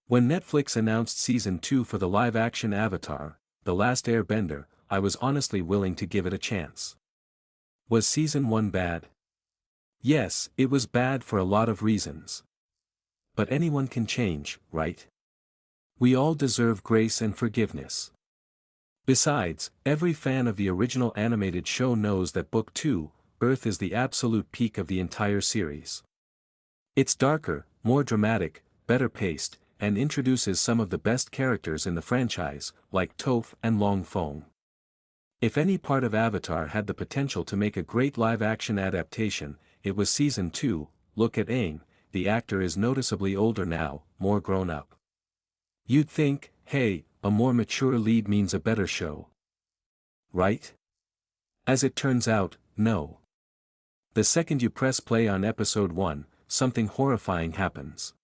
When Netflix announced Season 2 for the live-action Avatar, The Last Airbender, I was honestly willing to give it a chance. Was Season 1 bad? Yes, it was bad for a lot of reasons. But anyone can change, right? We all deserve grace and forgiveness. Besides, every fan of the original animated show knows that Book 2, Earth is the absolute peak of the entire series. It's darker, more dramatic, better paced, and introduces some of the best characters in the franchise, like Toph and Long Fong. If any part of Avatar had the potential to make a great live-action adaptation, it was Season 2. Look at Aang, the actor is noticeably older now, more grown up. You'd think, hey, a more mature lead means a better show. Right? As it turns out, no. The second you press play on Episode 1, something horrifying happens.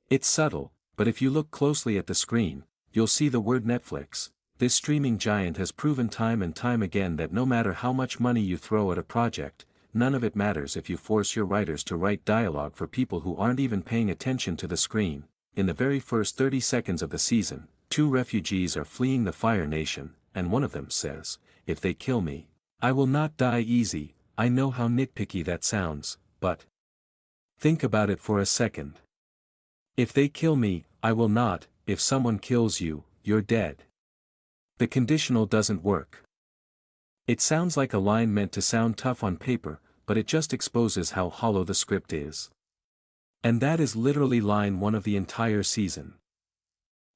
It's subtle, but if you look closely at the screen, you'll see the word Netflix. This streaming giant has proven time and time again that no matter how much money you throw at a project, none of it matters if you force your writers to write dialogue for people who aren't even paying attention to the screen. In the very first 30 seconds of the season, 2 refugees are fleeing the Fire Nation, and one of them says, "If they kill me, I will not die easy." I know how nitpicky that sounds, but think about it for a second. If they kill me, I will not. If someone kills you, you're dead. The conditional doesn't work. It sounds like a line meant to sound tough on paper, but it just exposes how hollow the script is. And that is literally line 1 of the entire season.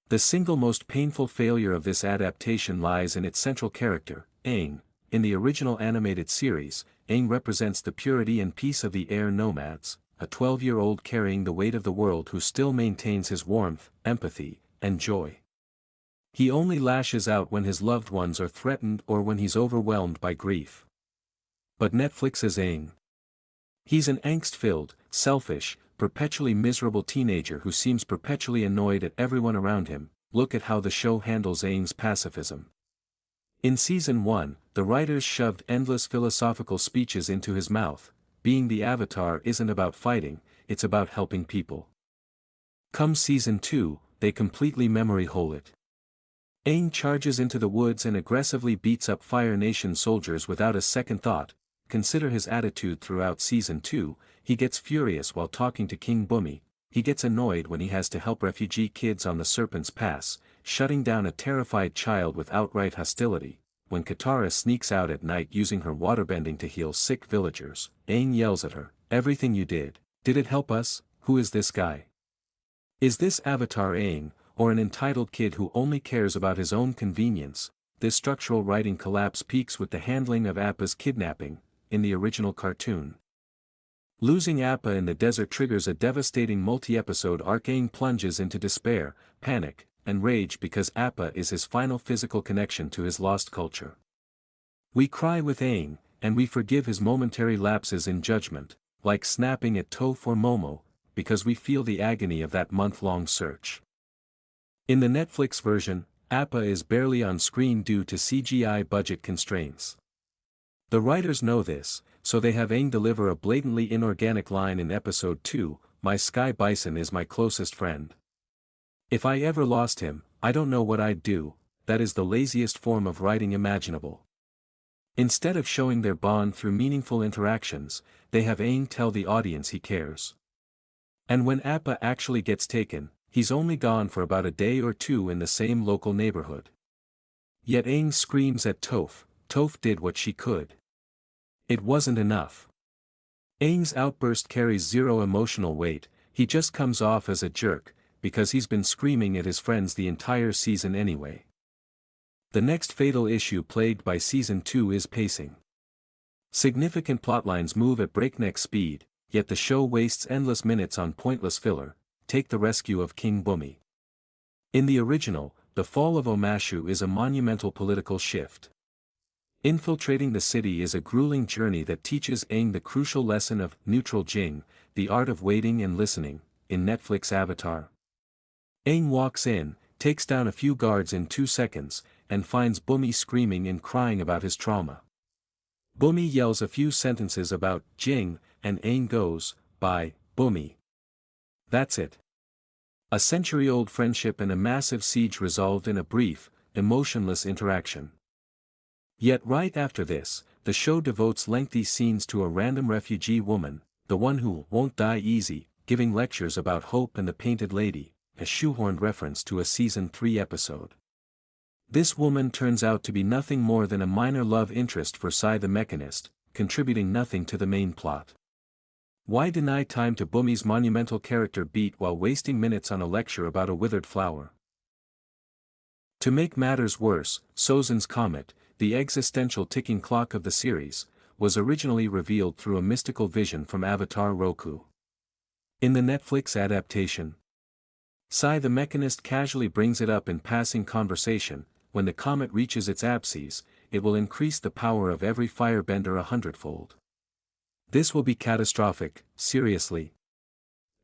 The single most painful failure of this adaptation lies in its central character, Aang. In the original animated series, Aang represents the purity and peace of the air nomads, a 12-year-old carrying the weight of the world who still maintains his warmth, empathy, and joy. He only lashes out when his loved ones are threatened or when he's overwhelmed by grief. But Netflix is Aang. He's an angst-filled, selfish, perpetually miserable teenager who seems perpetually annoyed at everyone around him. Look at how the show handles Aang's pacifism. In Season 1, the writers shoved endless philosophical speeches into his mouth. Being the Avatar isn't about fighting, it's about helping people. Come Season 2, they completely memory hole it. Aang charges into the woods and aggressively beats up Fire Nation soldiers without a second thought. Consider his attitude throughout Season 2, he gets furious while talking to King Bumi, he gets annoyed when he has to help refugee kids on the Serpent's Pass, shutting down a terrified child with outright hostility. When Katara sneaks out at night using her waterbending to heal sick villagers, Aang yells at her, "Everything you did it help us? Who is this guy? Is this Avatar Aang, or an entitled kid who only cares about his own convenience?" This structural writing collapse peaks with the handling of Appa's kidnapping, in the original cartoon. Losing Appa in the desert triggers a devastating multi-episode arc. Aang plunges into despair, panic, and rage because Appa is his final physical connection to his lost culture. We cry with Aang, and we forgive his momentary lapses in judgment, like snapping at Toph or Momo, because we feel the agony of that month-long search. In the Netflix version, Appa is barely on screen due to CGI budget constraints. The writers know this, so they have Aang deliver a blatantly inorganic line in Episode 2, "My sky bison is my closest friend. If I ever lost him, I don't know what I'd do." That is the laziest form of writing imaginable. Instead of showing their bond through meaningful interactions, they have Aang tell the audience he cares. And when Appa actually gets taken, he's only gone for about a day or two in the same local neighborhood. Yet Aang screams at Toph. Toph did what she could. It wasn't enough. Aang's outburst carries zero emotional weight, he just comes off as a jerk, because he's been screaming at his friends the entire season anyway. The next fatal issue plagued by Season 2 is pacing. Significant plotlines move at breakneck speed, yet the show wastes endless minutes on pointless filler. Take the rescue of King Bumi. In the original, the fall of Omashu is a monumental political shift. Infiltrating the city is a grueling journey that teaches Aang the crucial lesson of neutral Jing, the art of waiting and listening. In Netflix Avatar, Aang walks in, takes down a few guards in 2 seconds, and finds Bumi screaming and crying about his trauma. Bumi yells a few sentences about Jing, and Aang goes, "Bye, Bumi." That's it. A century-old friendship and a massive siege resolved in a brief, emotionless interaction. Yet right after this, the show devotes lengthy scenes to a random refugee woman, the one who won't die easy, giving lectures about hope and the Painted Lady, a shoehorned reference to a season 3 episode. This woman turns out to be nothing more than a minor love interest for Sai the Mechanist, contributing nothing to the main plot. Why deny time to Bumi's monumental character beat while wasting minutes on a lecture about a withered flower? To make matters worse, Sozin's comet, the existential ticking clock of the series, was originally revealed through a mystical vision from Avatar Roku. In the Netflix adaptation, Sai the Mechanist casually brings it up in passing conversation. When the comet reaches its apses, it will increase the power of every firebender 100-fold. This will be catastrophic, seriously.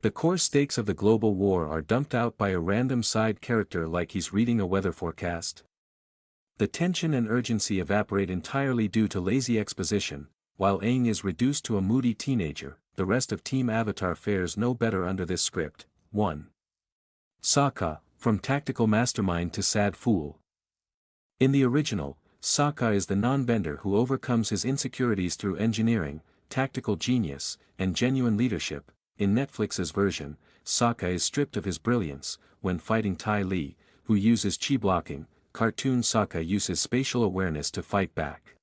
The core stakes of the global war are dumped out by a random side character like he's reading a weather forecast. The tension and urgency evaporate entirely due to lazy exposition. While Aang is reduced to a moody teenager, the rest of Team Avatar fares no better under this script. 1. Sokka, from tactical mastermind to sad fool. In the original, Sokka is the non-bender who overcomes his insecurities through engineering, tactical genius, and genuine leadership. In Netflix's version, Sokka is stripped of his brilliance. When fighting Tai Li, who uses chi blocking, cartoon Sokka uses spatial awareness to fight back.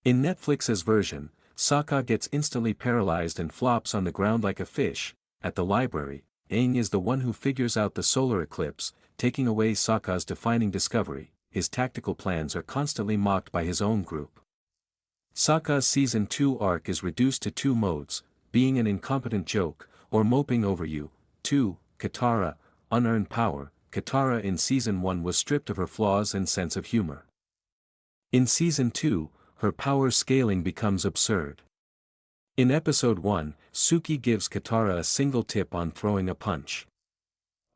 In Netflix's version, Sokka gets instantly paralyzed and flops on the ground like a fish. At the library, Aang is the one who figures out the solar eclipse, taking away Sokka's defining discovery. His tactical plans are constantly mocked by his own group. Sokka's Season 2 arc is reduced to 2 modes, being an incompetent joke, or moping over you. 2. Katara, unearned power. Katara in Season 1 was stripped of her flaws and sense of humor. In Season 2, her power scaling becomes absurd. In Episode 1, Suki gives Katara a single tip on throwing a punch.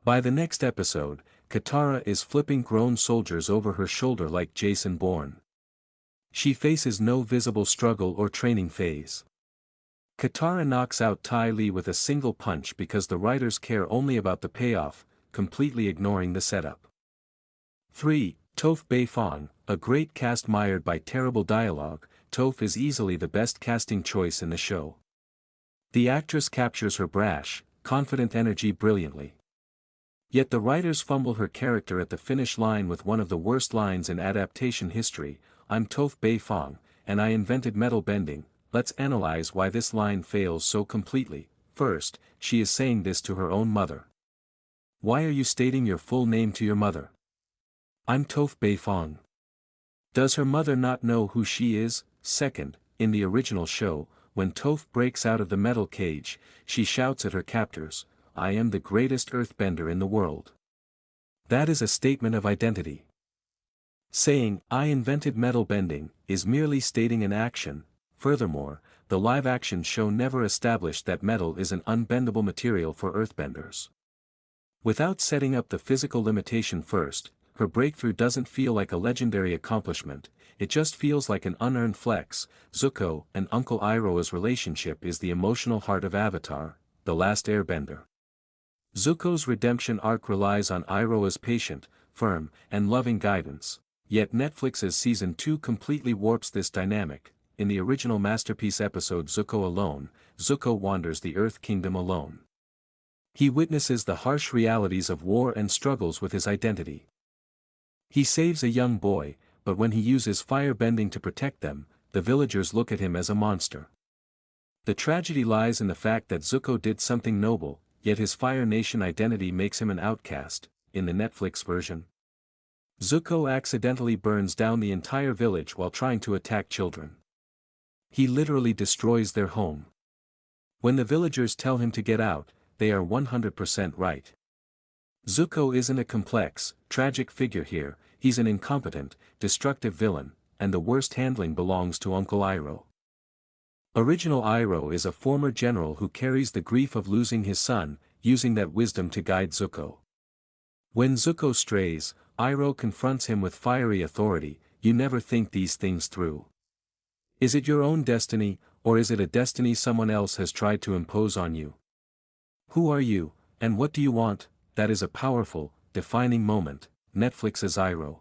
By the next episode, Katara is flipping grown soldiers over her shoulder like Jason Bourne. She faces no visible struggle or training phase. Katara knocks out Tai Li with a single punch because the writers care only about the payoff, completely ignoring the setup. 3. Toph Beifong, a great cast mired by terrible dialogue. Toph is easily the best casting choice in the show. The actress captures her brash, confident energy brilliantly. Yet the writers fumble her character at the finish line with one of the worst lines in adaptation history. I'm Toph Beifong, and I invented metal bending. Let's analyze why this line fails so completely. First, she is saying this to her own mother. Why are you stating your full name to your mother? I'm Toph Beifong. Does her mother not know who she is? Second, in the original show, when Toph breaks out of the metal cage, she shouts at her captors, I am the greatest earthbender in the world. That is a statement of identity. Saying, I invented metal bending, is merely stating an action. Furthermore, the live-action show never established that metal is an unbendable material for earthbenders. Without setting up the physical limitation first, her breakthrough doesn't feel like a legendary accomplishment, it just feels like an unearned flex. Zuko and Uncle Iroh's relationship is the emotional heart of Avatar, The Last Airbender. Zuko's redemption arc relies on Iroh's patient, firm, and loving guidance. Yet Netflix's Season 2 completely warps this dynamic. In the original masterpiece episode Zuko Alone, Zuko wanders the Earth Kingdom alone. He witnesses the harsh realities of war and struggles with his identity. He saves a young boy, but when he uses firebending to protect them, the villagers look at him as a monster. The tragedy lies in the fact that Zuko did something noble, yet his Fire Nation identity makes him an outcast. In the Netflix version, Zuko accidentally burns down the entire village while trying to attack children. He literally destroys their home. When the villagers tell him to get out, they are 100% right. Zuko isn't a complex, tragic figure here, he's an incompetent, destructive villain, and the worst handling belongs to Uncle Iroh. Original Iroh is a former general who carries the grief of losing his son, using that wisdom to guide Zuko. When Zuko strays, Iroh confronts him with fiery authority. You never think these things through. Is it your own destiny, or is it a destiny someone else has tried to impose on you? Who are you, and what do you want? that is a powerful, defining moment. Netflix's Iroh.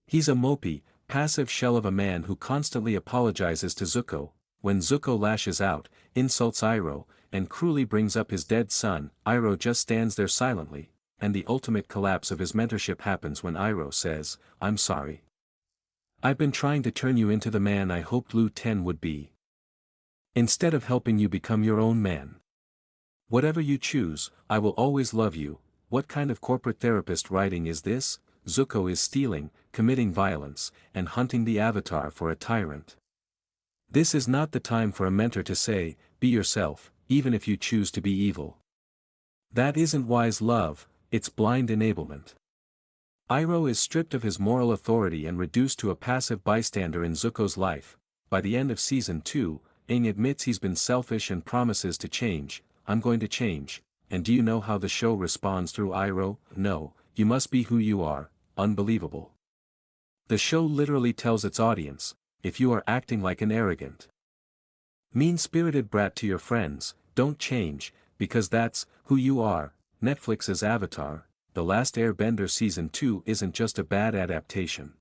He's a mopey, passive shell of a man who constantly apologizes to Zuko. When Zuko lashes out, insults Iroh, and cruelly brings up his dead son, Iroh just stands there silently, and the ultimate collapse of his mentorship happens when Iroh says, "I'm sorry. I've been trying to turn you into the man I hoped Lu Ten would be, instead of helping you become your own man. Whatever you choose, I will always love you." What kind of corporate therapist writing is this? Zuko is stealing, committing violence, and hunting the Avatar for a tyrant. This is not the time for a mentor to say, "Be yourself, even if you choose to be evil." That isn't wise love, it's blind enablement. Iroh is stripped of his moral authority and reduced to a passive bystander in Zuko's life. By the end of Season 2, Aang admits he's been selfish and promises to change. "I'm going to change." And do you know how the show responds through Iroh? "No, you must be who you are." Unbelievable. The show literally tells its audience, if you are acting like an arrogant, mean-spirited brat to your friends, don't change, because that's who you are. Netflix's Avatar, The Last Airbender Season 2 isn't just a bad adaptation.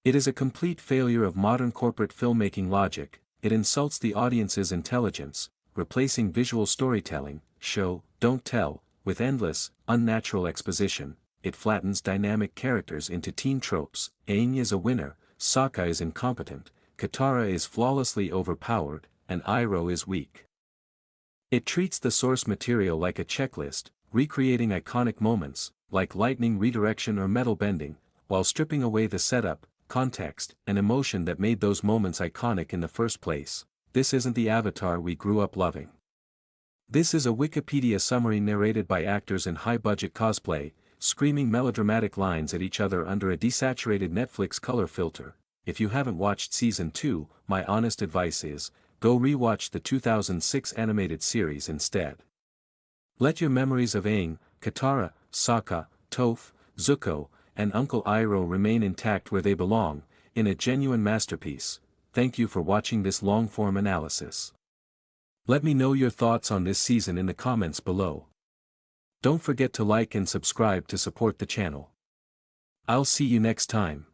It is a complete failure of modern corporate filmmaking logic. It insults the audience's intelligence, replacing visual storytelling, show, don't tell, with endless, unnatural exposition. It flattens dynamic characters into teen tropes. Aang is a winner, Sokka is incompetent, Katara is flawlessly overpowered, and Iroh is weak. It treats the source material like a checklist, recreating iconic moments, like lightning redirection or metal bending, while stripping away the setup, context, and emotion that made those moments iconic in the first place. This isn't the Avatar we grew up loving. This is a Wikipedia summary narrated by actors in high-budget cosplay, screaming melodramatic lines at each other under a desaturated Netflix color filter. If you haven't watched Season 2, my honest advice is, go rewatch the 2006 animated series instead. Let your memories of Aang, Katara, Sokka, Toph, Zuko, and Uncle Iroh remain intact where they belong, in a genuine masterpiece. Thank you for watching this long-form analysis. Let me know your thoughts on this season in the comments below. Don't forget to like and subscribe to support the channel. I'll see you next time.